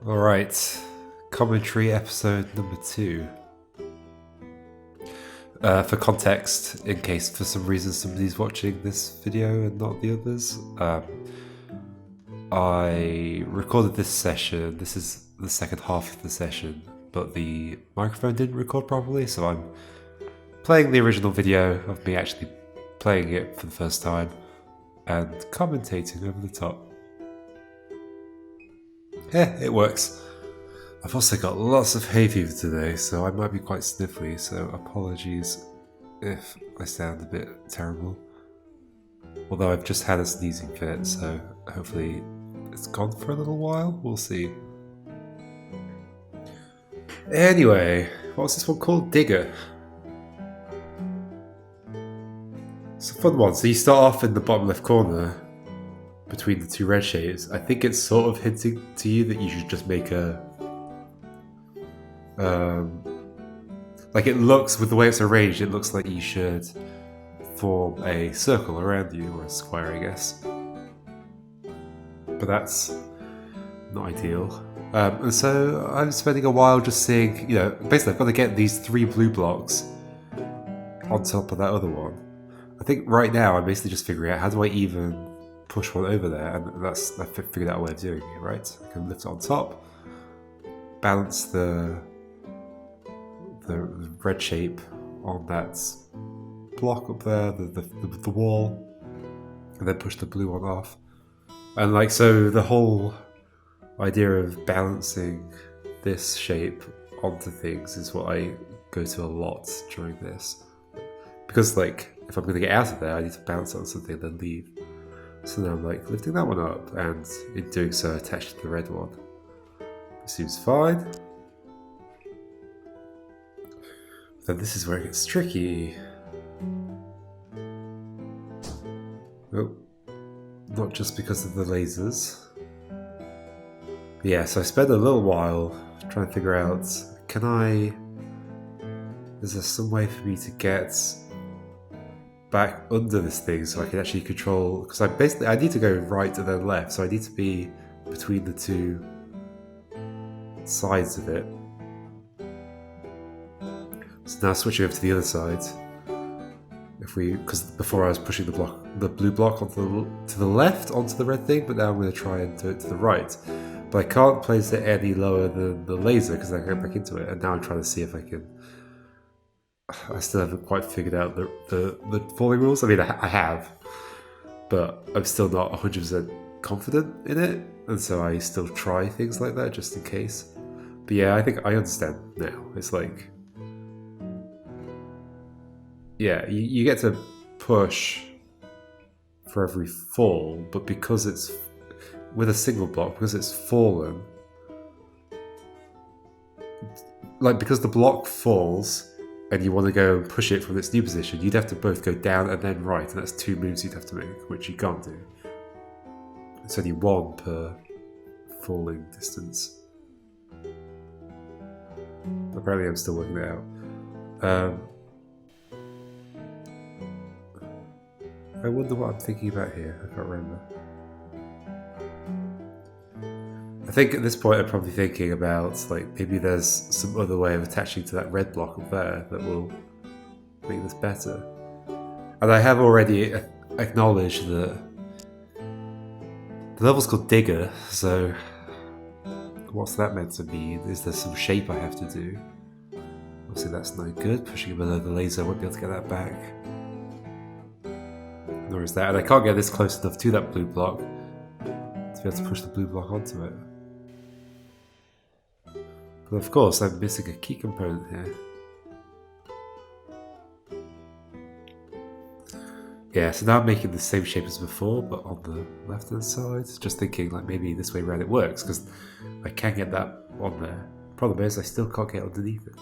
Alright, commentary episode number 2. For context, in case for some reason somebody's watching this video and not the others, I recorded this session. This is the second half of the session, but the microphone didn't record properly, so I'm playing the original video of me actually playing it for the first time and commentating over the top. It works. I've also got lots of hay fever today, so I might be quite sniffly, so apologies if I sound a bit terrible. Although I've just had a sneezing fit, so hopefully it's gone for a little while. We'll see. Anyway, what's this one called? Digger. It's a fun one. So you start off in the bottom left corner between the two red shapes. I think it's sort of hinting to you that you should just make a like it looks, with the way it's arranged, it looks like you should form a circle around you, or a square, I guess. But that's not ideal. And so I'm spending a while just seeing, basically I've got to get these 3 blue blocks on top of that other one. I think right now I'm basically just figuring out how do I even push one over there, and I figured out a way of doing it, right? I can lift it on top, balance the red shape on that block up there, the wall, and then push the blue one off. And so the whole idea of balancing this shape onto things is what I go to a lot during this, because if I'm going to get out of there, I need to bounce on something and then leave. So now I'm lifting that one up, and in doing so attach to the red one. It seems fine. Then this is where it gets tricky. Oh, not just because of the lasers. Yeah, so I spent a little while trying to figure out, is there some way for me to get back under this thing so I can actually control, because I need to go right and then left, so I need to be between the two sides of it. So now switching over to the other side, because before I was pushing the blue block to the left onto the red thing, but now I'm going to try and do it to the right. But I can't place it any lower than the laser because I can go back into it, and now I'm trying to see if I can. I still haven't quite figured out the falling rules. I mean, I have, but I'm still not 100% confident in it, and so I still try things like that just in case. But yeah, I think I understand now. It's you get to push for every fall, but because it's with a single block, because it's fallen, because the block falls and you want to go and push it from its new position, you'd have to both go down and then right, and that's 2 moves you'd have to make, which you can't do. It's only 1 per falling distance. Apparently I'm still working it out. I wonder what I'm thinking about here. I can't remember. I think at this point I'm probably thinking about maybe there's some other way of attaching to that red block up there that will make this better. And I have already acknowledged that the level's called Digger, so what's that meant to mean? Is there some shape I have to do? Obviously that's no good. Pushing it below the laser, I won't be able to get that back. Nor is that, and I can't get this close enough to that blue block to be able to push the blue block onto it. But of course, I'm missing a key component here. Yeah, so now I'm making the same shape as before, but on the left-hand side. Just thinking maybe this way around it works, because I can get that on there. Problem is, I still can't get underneath it.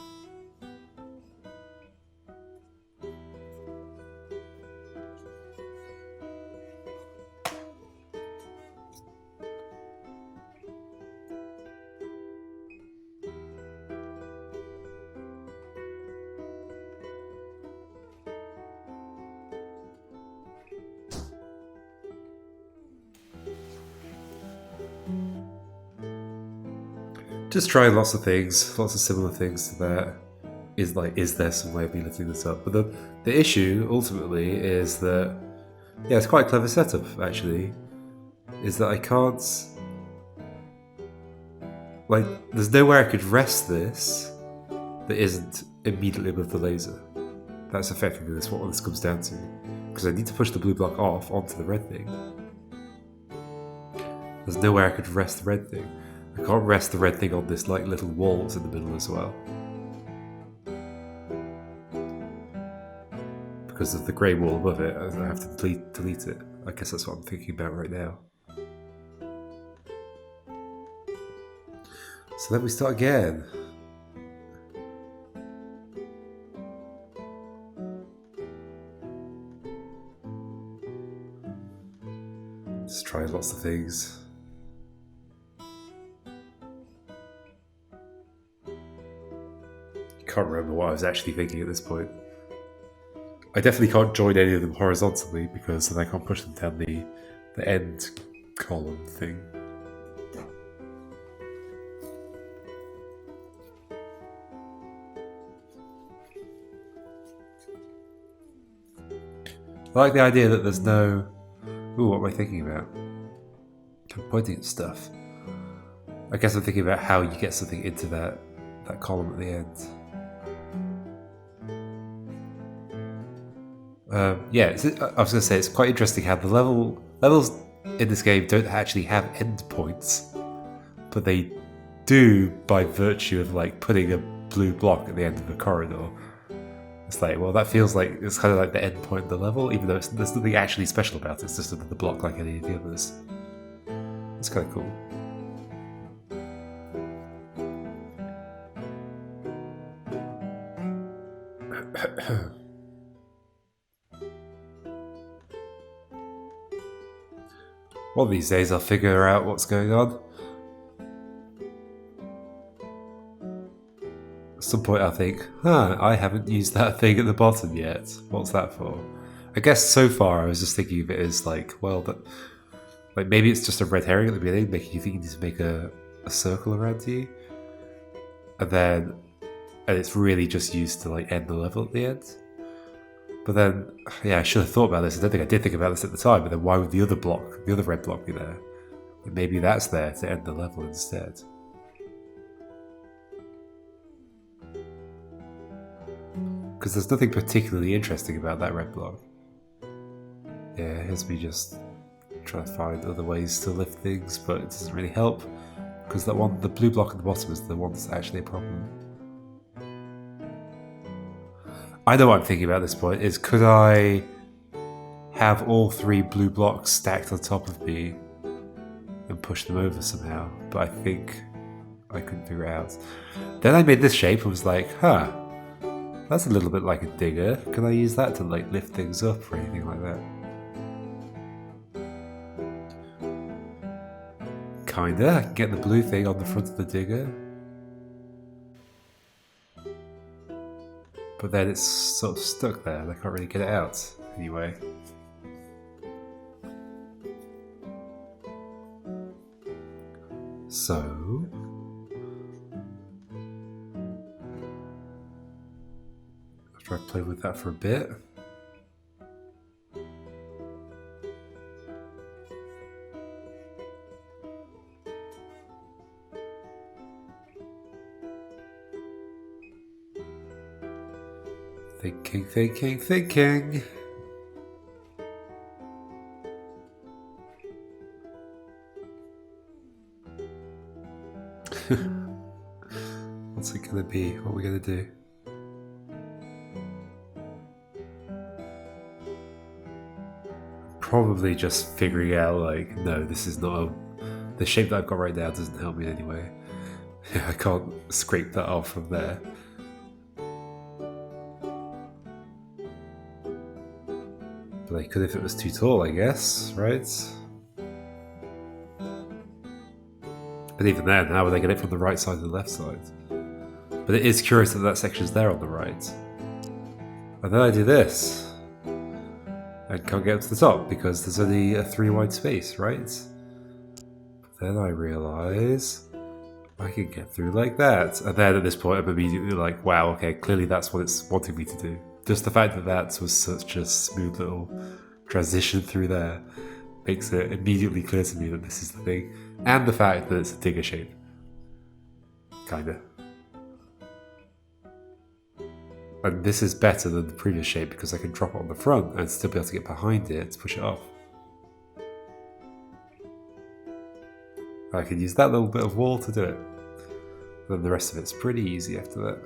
Just trying lots of things, lots of similar things to that. Is there some way of me lifting this up? But the issue ultimately is that, yeah, it's quite a clever setup actually. Is that I can't, like, there's nowhere I could rest this that isn't immediately above the laser. That's effectively what this comes down to. Because I need to push the blue block off onto the red thing. There's nowhere I could rest the red thing. I can't rest the red thing on this like little wall that's in the middle as well. Because of the grey wall above it, I have to delete it. I guess that's what I'm thinking about right now. So let me start again. Just try lots of things. Can't remember what I was actually thinking at this point. I definitely can't join any of them horizontally because then I can't push them down the end column thing. I like the idea that there's no... Ooh, what am I thinking about? I'm pointing at stuff. I guess I'm thinking about how you get something into that column at the end. Yeah, I was going to say, it's quite interesting how the levels in this game don't actually have endpoints, but they do by virtue of like putting a blue block at the end of the corridor. It's like, well, that feels like it's kind of like the end point of the level, even though there's nothing actually special about it. It's just another block like any of the others. It's kind of cool. One of these days I'll figure out what's going on. At some point I'll think, I haven't used that thing at the bottom yet. What's that for? I guess so far I was just thinking of it as like, well, like maybe it's just a red herring at the beginning, making you think you need to make a circle around you. And it's really just used to like end the level at the end. But then, yeah, I should have thought about this. I don't think I did think about this at the time, but then why would the other red block be there? And maybe that's there to end the level instead. Because there's nothing particularly interesting about that red block. Yeah, here's me just trying to find other ways to lift things, but it doesn't really help. Because the blue block at the bottom is the one that's actually a problem. I know what I'm thinking about at this point is, could I have all three blue blocks stacked on top of me and push them over somehow? But I think I couldn't figure it out. Then I made this shape and was like, that's a little bit like a digger. Can I use that to like lift things up or anything like that? Kinda. I can get the blue thing on the front of the digger. But then it's sort of stuck there and I can't really get it out. Anyway. So... after I play with that for a bit... Thinking. What's it gonna be? What are we gonna do? Probably just figuring out, like, no, this is not the shape that I've got right now doesn't help me in any way. I can't scrape that off from there. But I could if it was too tall, I guess, right? But even then, how would I get it from the right side to the left side? But it is curious that section's there on the right. And then I do this. I can't get up to the top because there's only a 3 wide space, right? But then I realise I can get through like that. And then at this point, I'm immediately like, wow, okay, clearly that's what it's wanting me to do. Just the fact that that was such a smooth little transition through there makes it immediately clear to me that this is the thing. And the fact that it's a digger shape. Kinda. And this is better than the previous shape because I can drop it on the front and still be able to get behind it to push it off. I can use that little bit of wall to do it. And then the rest of it's pretty easy after that.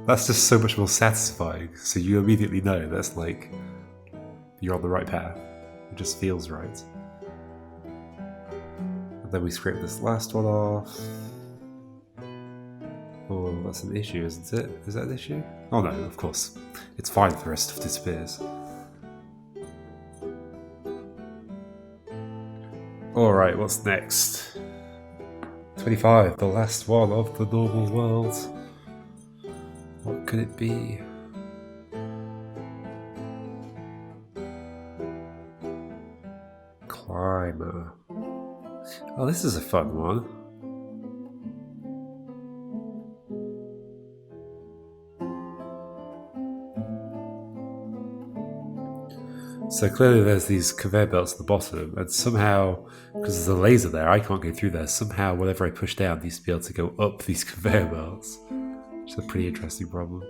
That's just so much more satisfying. So you immediately know that's like you're on the right path. It just feels right. And then we scrape this last one off. Oh, that's an issue, isn't it? Is that an issue? Oh no, of course. It's fine if the rest stuff disappears. Alright, what's next? 25, the last one of the normal world. What could it be? Climber. Oh, this is a fun one. So clearly there's these conveyor belts at the bottom, and somehow, because there's a laser there, I can't go through there. Somehow, whatever I push down needs to be able to go up these conveyor belts, which is a pretty interesting problem.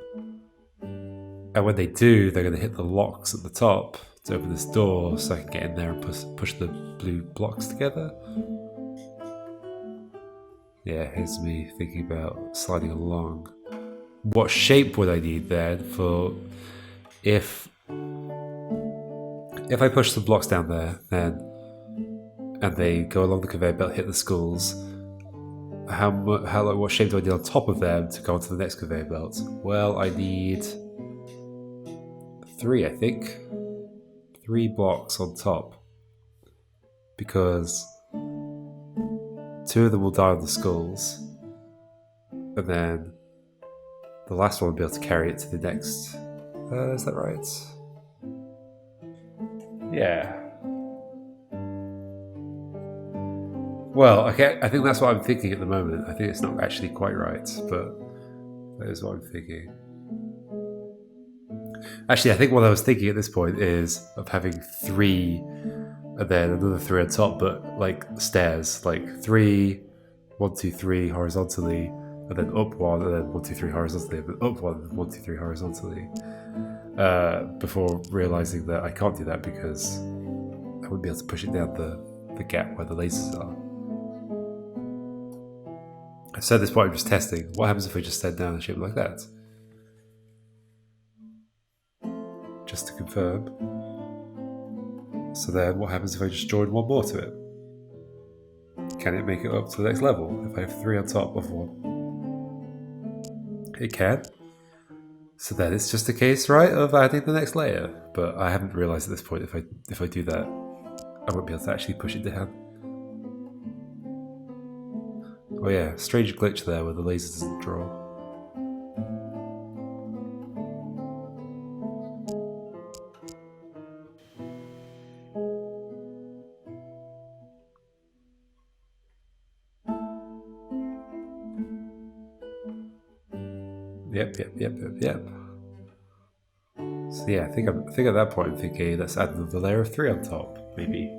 And when they do, they're going to hit the locks at the top to open this door so I can get in there and push the blue blocks together. Yeah, here's me thinking about sliding along. What shape would I need then for if I push the blocks down there, then and they go along the conveyor belt, hit the schools, what shape do I need on top of them to go onto the next conveyor belt? Well, I need 3, I think. 3 blocks on top. Because 2 of them will die on the skulls. And then the last one will be able to carry it to the next. Is that right? Yeah. Well, okay, I think that's what I'm thinking at the moment. I think it's not actually quite right, but that is what I'm thinking. Actually, I think what I was thinking at this point is of having 3 and then another 3 on top, but like stairs, like 3, 1, 2, 3 horizontally, and then up 1, and then 1, 2, 3 horizontally, and then up 1, 1, 2, 3 horizontally. Before realizing that I can't do that because I wouldn't be able to push it down the gap where the lasers are. So at this point I'm just testing. What happens if I just stand down a shape like that? Just to confirm. So then what happens if I just join 1 more to it? Can it make it up to the next level if I have 3 on top of 1? It can. So then it's just a case, right, of adding the next layer. But I haven't realised at this point if I do that, I won't be able to actually push it down. Oh yeah, strange glitch there where the laser doesn't draw. Yep. So yeah, I think at that point I'm thinking let's add the layer of 3 on top, maybe.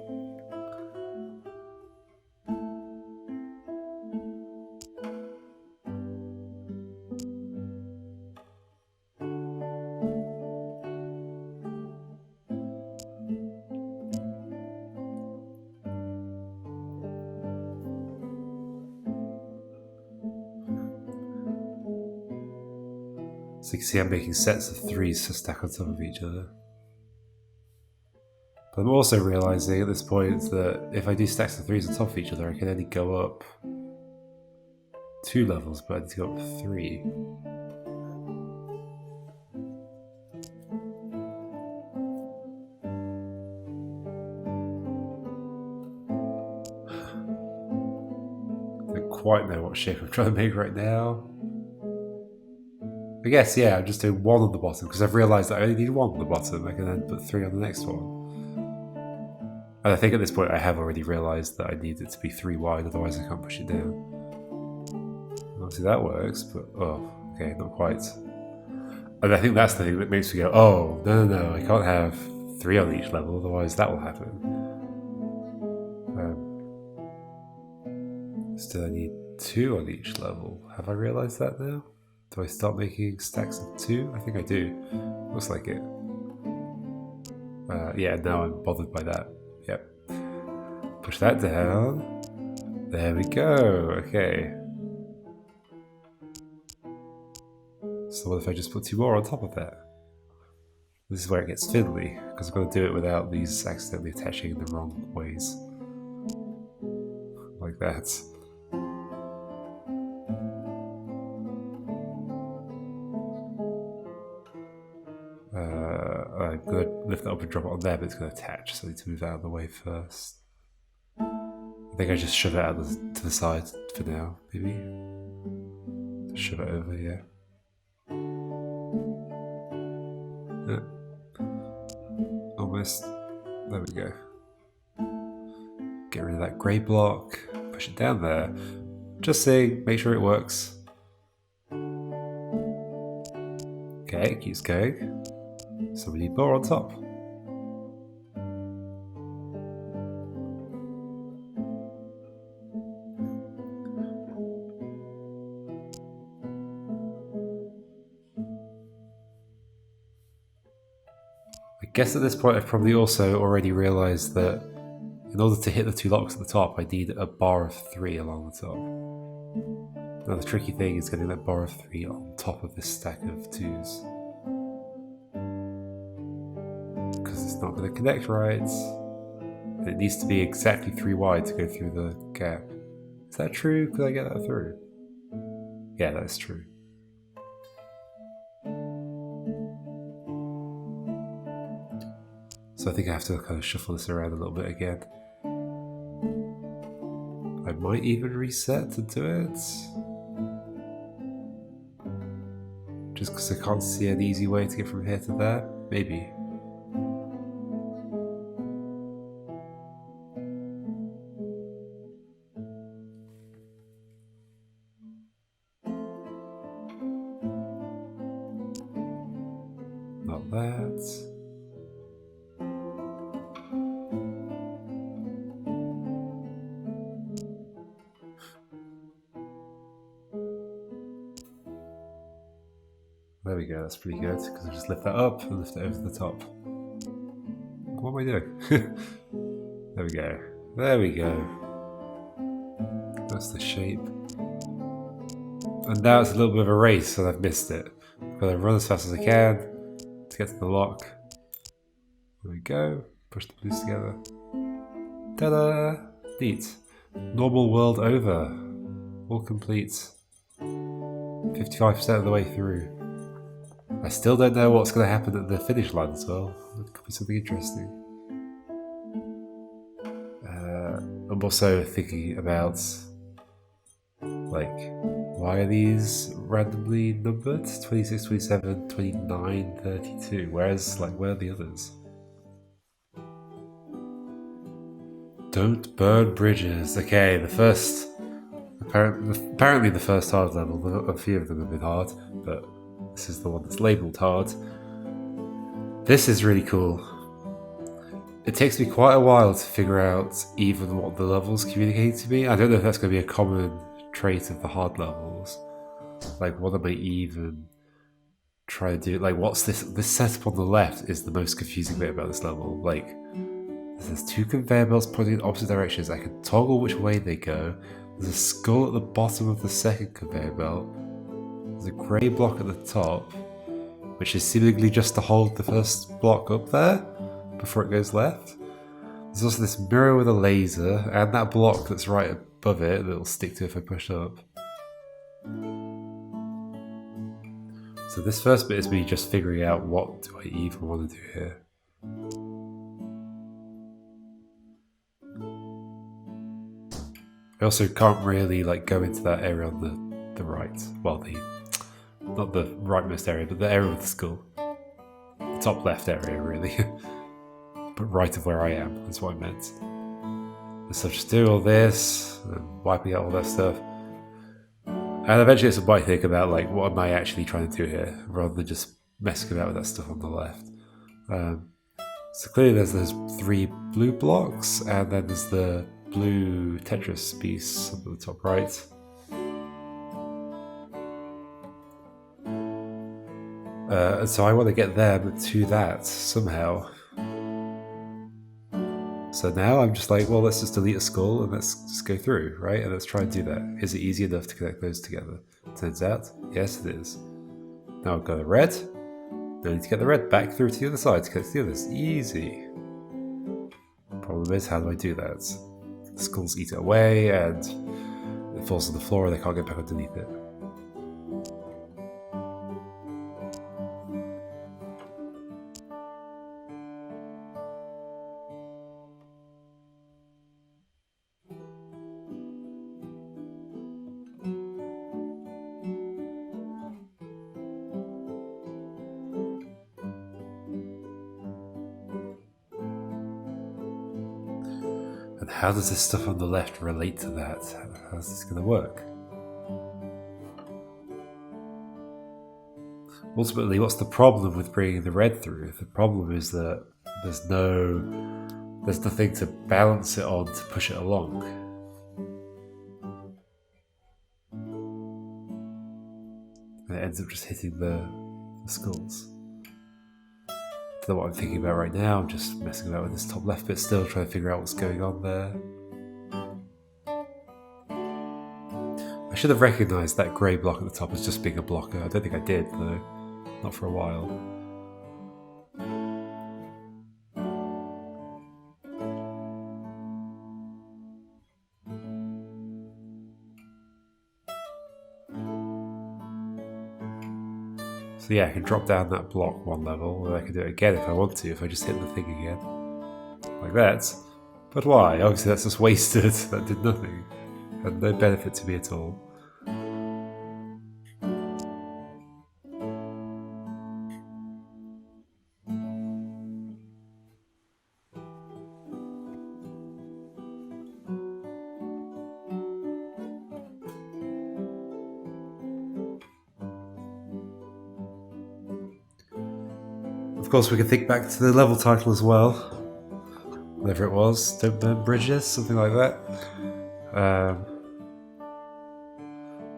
So you can see I'm making sets of 3s to stack on top of each other. But I'm also realising at this point that if I do stacks of 3s on top of each other, I can only go up 2 levels, but I need to go up 3. I don't quite know what shape I'm trying to make right now. I guess, yeah, I'm just doing 1 on the bottom because I've realised that I only need 1 on the bottom. I can then put 3 on the next one. And I think at this point I have already realised that I need it to be 3 wide, otherwise I can't push it down. Obviously that works, but oh, okay, not quite. And I think that's the thing that makes me go, oh, no, I can't have 3 on each level, otherwise that will happen. Still I need 2 on each level. Have I realised that now? Do I start making stacks of 2? I think I do. Looks like it. Yeah, now I'm bothered by that. Yep. Push that down. There we go. Okay. So what if I just put 2 more on top of that? This is where it gets fiddly, because I've got to do it without these accidentally attaching in the wrong ways. Like that. I'm going to lift it up and drop it on there, but it's going to attach, so I need to move it out of the way first. I think I just shove it out to the side for now, maybe. Just shove it over, yeah. Almost. There we go. Get rid of that grey block, push it down there. Just seeing, make sure it works. Okay, it keeps going. So we need more on top. I guess at this point I've probably also already realised that in order to hit the 2 locks at the top, I need a bar of 3 along the top. Now the tricky thing is getting that bar of 3 on top of this stack of 2s. Because it's not going to connect right. And it needs to be exactly 3 wide to go through the gap. Is that true? Could I get that through? Yeah, that's true. So I think I have to kind of shuffle this around a little bit again. I might even reset to do it. Just because I can't see an easy way to get from here to there. Maybe. Not that. There we go, that's pretty good, because I just lift that up and lift it over the top. What am I doing? There we go. There we go. That's the shape. And now it's a little bit of a race, and I've missed it. I've got to run as fast as I can to get to the lock. There we go. Push the blues together. Ta-da! Neat. Normal world over. All complete. 55% of the way through. I still don't know what's going to happen at the finish line as well. It could be something interesting. I'm also thinking about, like, why are these randomly numbered? 26, 27, 29, 32. Whereas, like, where are the others? Don't burn bridges. Okay, the first... Apparently the first hard level, a few of them have been hard, but this is the one that's labelled hard. This is really cool. It takes me quite a while to figure out even what the levels communicate to me. I don't know if that's going to be a common trait of the hard levels. Like, what am I even trying to do? Like, what's this? This setup on the left is the most confusing bit about this level. Like, there's 2 conveyor belts pointing in opposite directions. I can toggle which way they go. There's a skull at the bottom of the second conveyor belt. There's a grey block at the top, which is seemingly just to hold the first block up there before it goes left. There's also this mirror with a laser, and that block that's right above it that will stick to if I push up. So this first bit is me just figuring out what do I even want to do here. I also can't really like go into that area on the right, well, not the rightmost area, but the area with the skull. The top left area, really. But right of where I am, that's what I meant. So just do all this, and wiping out all that stuff. And eventually it's a might think about, like, what am I actually trying to do here, rather than just messing about with that stuff on the left. So clearly there's those 3 blue blocks, and then there's the blue Tetris piece on the top right. And so I want to get them to that somehow. So now I'm just like, well, let's just delete a skull and let's just go through, right? And let's try and do that. Is it easy enough to connect those together? Turns out, yes, it is. Now I've got a red. Now I need to get the red back through to the other side to connect the others. Easy. Problem is, how do I do that? The skulls eat it away and it falls on the floor and they can't get back underneath it. And how does this stuff on the left relate to that? How's this going to work? Ultimately, what's the problem with bringing the red through? The problem is that there's nothing to balance it on to push it along. And it ends up just hitting the skulls. That's not what I'm thinking about right now. I'm just messing about with this top left bit still, trying to figure out what's going on there. I should have recognised that grey block at the top as just being a blocker. I don't think I did, though. Not for a while. So yeah, I can drop down that block one level, and I can do it again if I want to, if I just hit the thing again. Like that. But why? Obviously that's just wasted. That did nothing. Had no benefit to me at all. Of course, we can think back to the level title as well. Whatever it was, Don't Burn Bridges, something like that.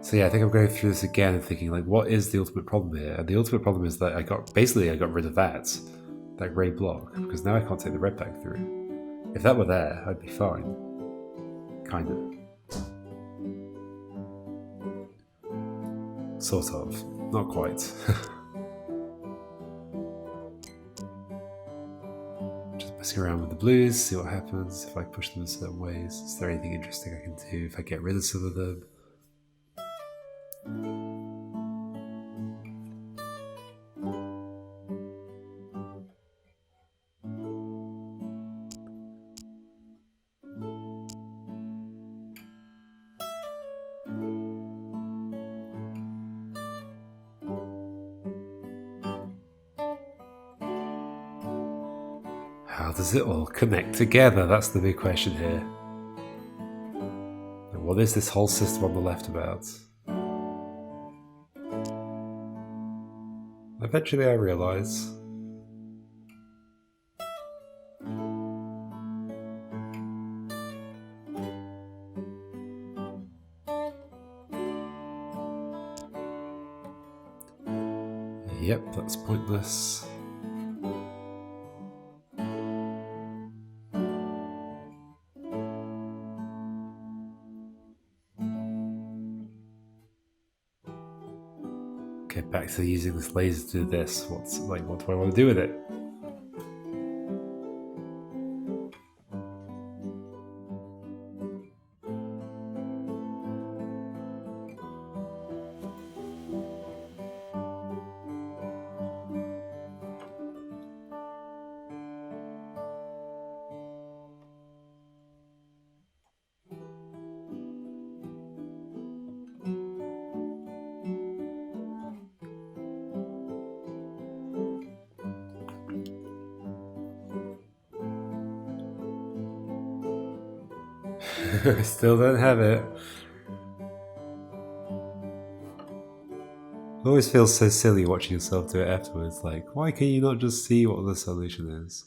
So yeah, I think I'm going through this again and thinking, like, what is the ultimate problem here? And the ultimate problem is that I got rid of that grey block, because now I can't take the red back through. If that were there, I'd be fine. Kind of. Sort of. Not quite. Messing around with the blues, see what happens if I push them in certain ways. Is there anything interesting I can do if I get rid of some of them? How does it all connect together? That's the big question here. And what is this whole system on the left about? Eventually I realise. Yep, that's pointless. Okay, back to using this laser to do this. What do I want to do with it? I still don't have it. It always feels so silly watching yourself do it afterwards. Like, why can you not just see what the solution is?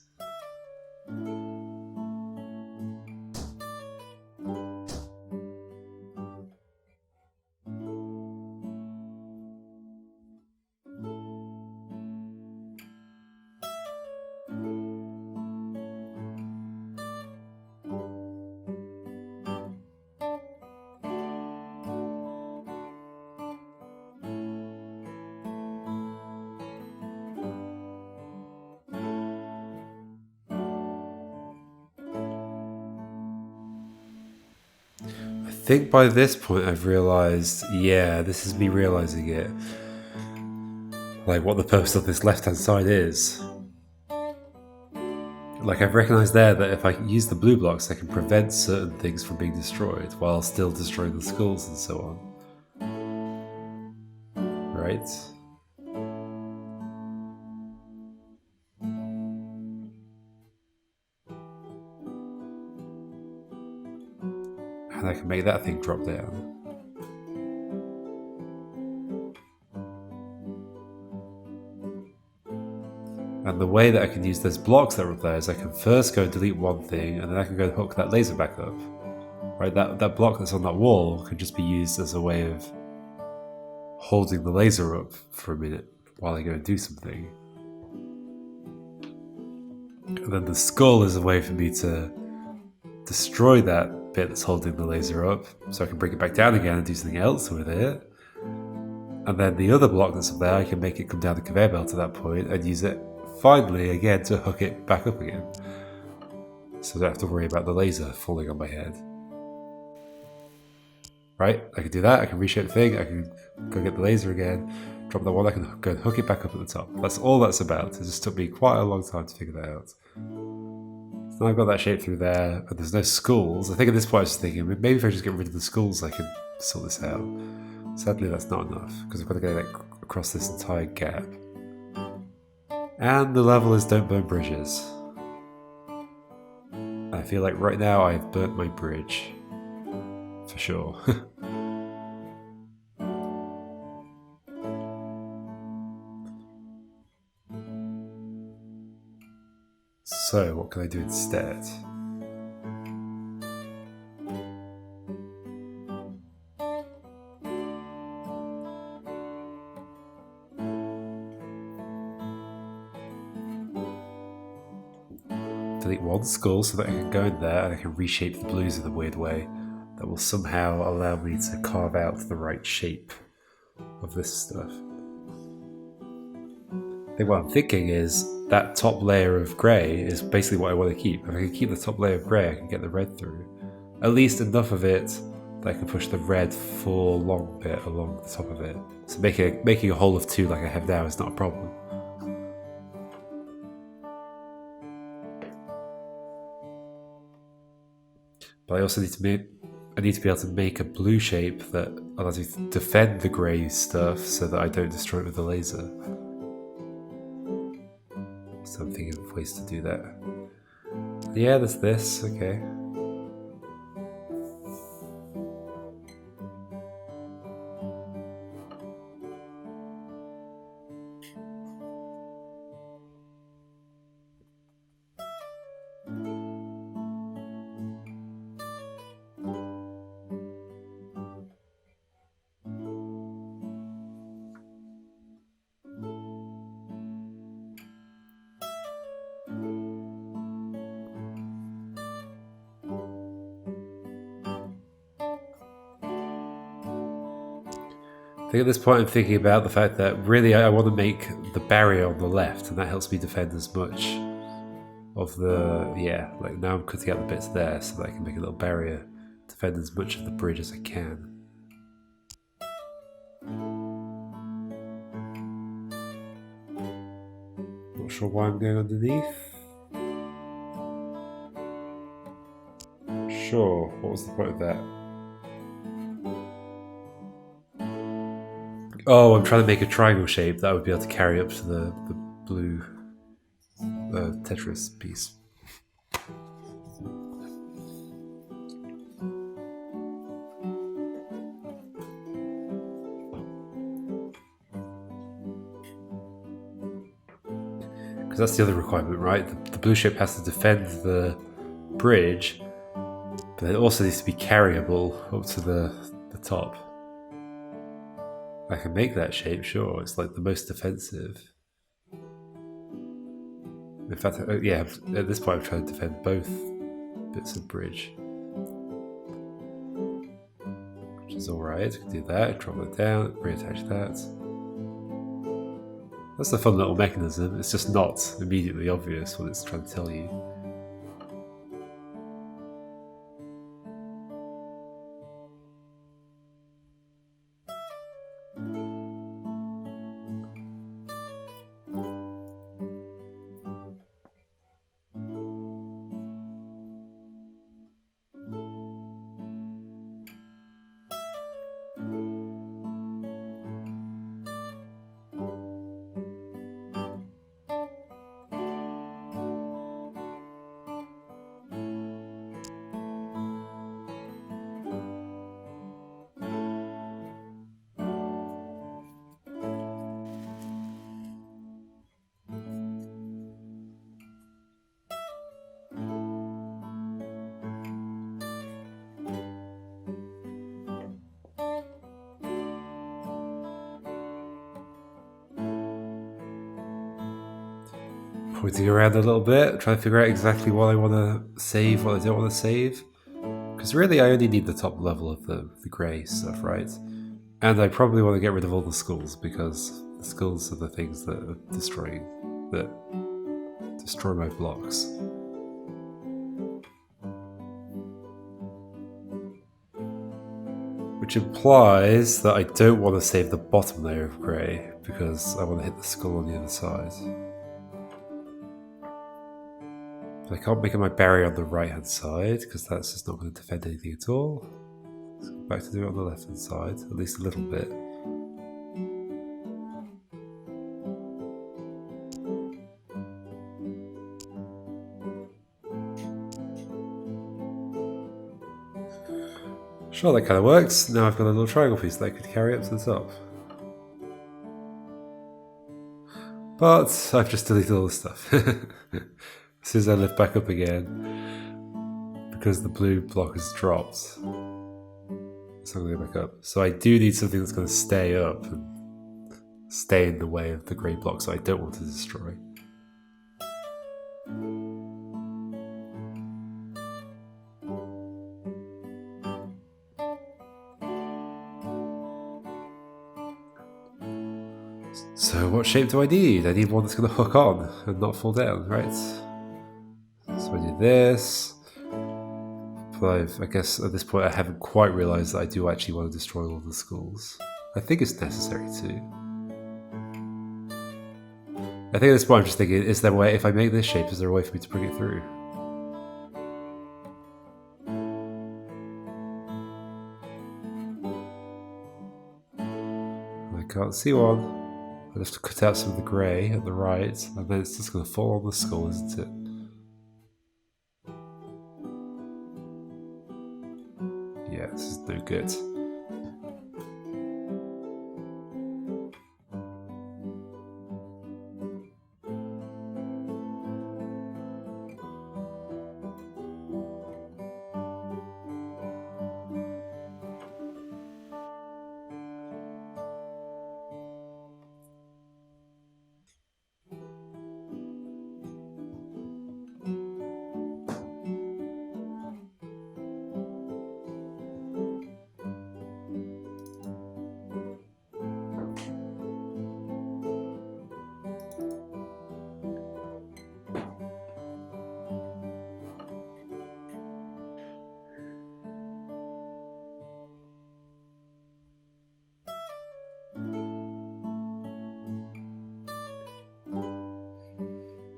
I think by this point I've realised, yeah, this is me realising it. Like what the purpose of this left-hand side is. Like I've recognised there that if I use the blue blocks, I can prevent certain things from being destroyed while still destroying the skulls and so on. Right? And I can make that thing drop down. And the way that I can use those blocks that are up there is I can first go and delete one thing, and then I can go and hook that laser back up. Right, that block that's on that wall can just be used as a way of holding the laser up for a minute while I go and do something. And then the skull is a way for me to destroy that bit that's holding the laser up, so I can bring it back down again and do something else with it. And then the other block that's up there, I can make it come down the conveyor belt at that point and use it finally again to hook it back up again. So I don't have to worry about the laser falling on my head. Right, I can do that, I can reshape the thing, I can go get the laser again, drop that one, I can go and hook it back up at the top. That's all that's about. It just took me quite a long time to figure that out. So now I've got that shape through there, but there's no skulls. I think at this point I was thinking, maybe if I just get rid of the skulls I can sort this out. Sadly that's not enough, because I've got to get it across this entire gap. And the level is don't burn bridges. I feel like right now I've burnt my bridge. For sure. So, what can I do instead? Delete one skull so that I can go in there and I can reshape the blues in a weird way that will somehow allow me to carve out the right shape of this stuff. I think what I'm thinking is that top layer of grey is basically what I want to keep. If I can keep the top layer of grey, I can get the red through. At least enough of it that I can push the red full long bit along the top of it. So making a hole of two like I have now is not a problem. But I also need to be able to make a blue shape that allows me to defend the grey stuff so that I don't destroy it with the laser. So I'm thinking of ways to do that. Yeah, there's this, okay. I think at this point I'm thinking about the fact that really I want to make the barrier on the left, and that helps me defend as much of the, like now I'm cutting out the bits there so that I can make a little barrier, defend as much of the bridge as I can. Not sure why I'm going underneath. Sure, what was the point of that? Oh, I'm trying to make a triangle shape that I would be able to carry up to the blue Tetris piece. Because that's the other requirement, right? The blue shape has to defend the bridge, but it also needs to be carryable up to the top. I can make that shape, sure. It's like the most defensive. In fact, yeah, at this point I'm trying to defend both bits of bridge. Which is alright, I can do that, drop it down, reattach that. That's a fun little mechanism, it's just not immediately obvious what it's trying to tell you. Pointing around a little bit, trying to figure out exactly what I want to save, what I don't want to save. Because really I only need the top level of the grey stuff, right? And I probably want to get rid of all the skulls, because the skulls are the things that are destroy my blocks. Which implies that I don't want to save the bottom layer of grey, because I want to hit the skull on the other side. I can't make my barrier on the right hand side because that's just not going to defend anything at all. Let's go back to do it on the left hand side, at least a little bit. Sure, that kind of works. Now I've got a little triangle piece that I could carry up to the top. But I've just deleted all this stuff. As soon as I lift back up again, because the blue block has dropped, so I'm going to go back up. So I do need something that's going to stay up and stay in the way of the grey block, so I don't want to destroy. So what shape do I need? I need one that's going to hook on and not fall down, right? So I do this. But I guess at this point I haven't quite realised that I do actually want to destroy all the skulls. I think it's necessary to. I think at this point I'm just thinking, is there a way, if I make this shape, is there a way for me to bring it through? I can't see one. I'll have to cut out some of the grey at the right, and then it's just going to fall on the skull, isn't it? Yeah, this is no good.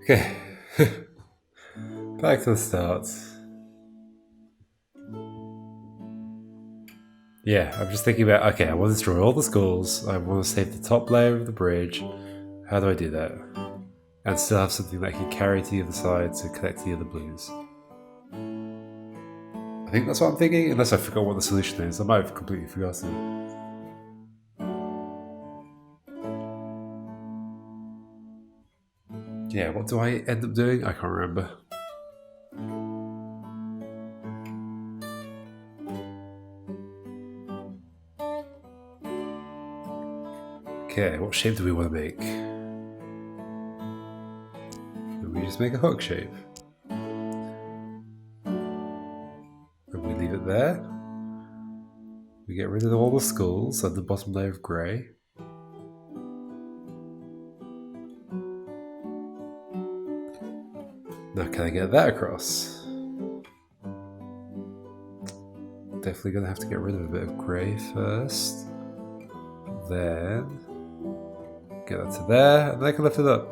Okay, back to the start. Yeah, I'm just thinking about, okay, I want to destroy all the skulls, I want to save the top layer of the bridge. How do I do that? And still have something that I can carry to the other side to connect to the other blues. I think that's what I'm thinking, unless I forgot what the solution is. I might have completely forgotten. Yeah, what do I end up doing? I can't remember. Okay, what shape do we want to make? Do we just make a hook shape? And we leave it there. We get rid of all the skulls and the bottom layer of grey. Now can I get that across? Definitely going to have to get rid of a bit of grey first. Then get that to there, and then I can lift it up.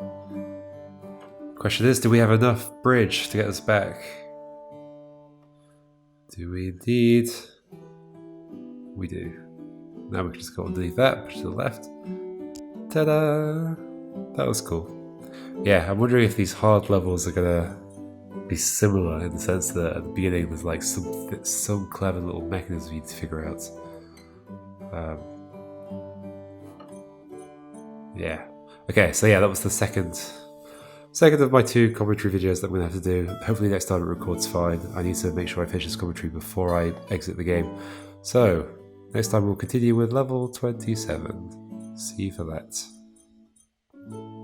Question is, do we have enough bridge to get us back? Do we indeed? We do. Now we can just go underneath that, push to the left. Ta-da! That was cool. Yeah, I'm wondering if these hard levels are gonna be similar in the sense that at the beginning there's like some clever little mechanism you need to figure out. Yeah. Okay, so yeah, that was the second of my 2 commentary videos that I'm going to have to do. Hopefully next time it records fine. I need to make sure I finish this commentary before I exit the game. So, next time we'll continue with level 27. See you for that.